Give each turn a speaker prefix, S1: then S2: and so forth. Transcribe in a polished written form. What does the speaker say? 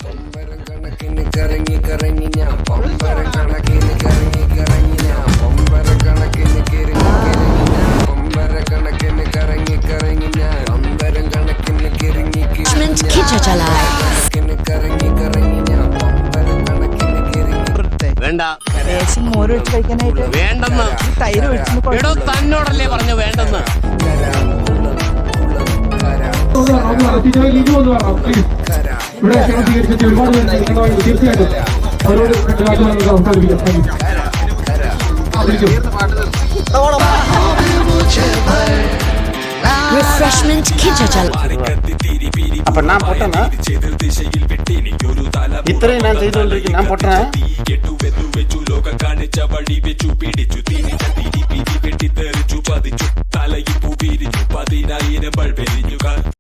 S1: പമ്പരം കണക്കിന് കറങ്ങി കറങ്ങി ഞാൻ പമ്പരം കണക്കിന് കറങ്ങി കറങ്ങി ഞാൻ പമ്പരം കണക്കിന് കിറങ്ങി കിറങ്ങി ഞാൻ പമ്പര കണക്കിന് കറങ്ങി കറങ്ങി ഞാൻ പമ്പരം കണക്കിന് കിറങ്ങി കണക്കിന് കറങ്ങി കറങ്ങി ഞാൻ പമ്പരം കണക്കിന് കിറങ്ങി
S2: വേണ്ട
S3: മോര് ഒഴിച്ച് കഴിക്കാനായിട്ട്
S2: വേണ്ടെന്ന്
S3: തൈര് ഒഴിച്ചു
S2: എടോ തന്നോടല്ലേ പറഞ്ഞു വേണ്ടെന്ന്
S4: ഇവിടെ സ്വീകരിച്ചിട്ട് ഒരുപാട് പേര് തീർച്ചയായിട്ടും അവരോട് സംസാരിപ്പിക്കാം.
S5: Refreshment Kijajal.
S6: അപ്പൊ ഞാൻ പൊട്ടനാ ഇത്രയും ഞാൻ ചെയ്തുകൊണ്ടിരിക്കും ഞാൻ പൊട്ടനാ
S7: തലയിൽ പൂ വിരിഞ്ഞു 10,000 ബൾബെരിഞ്ഞു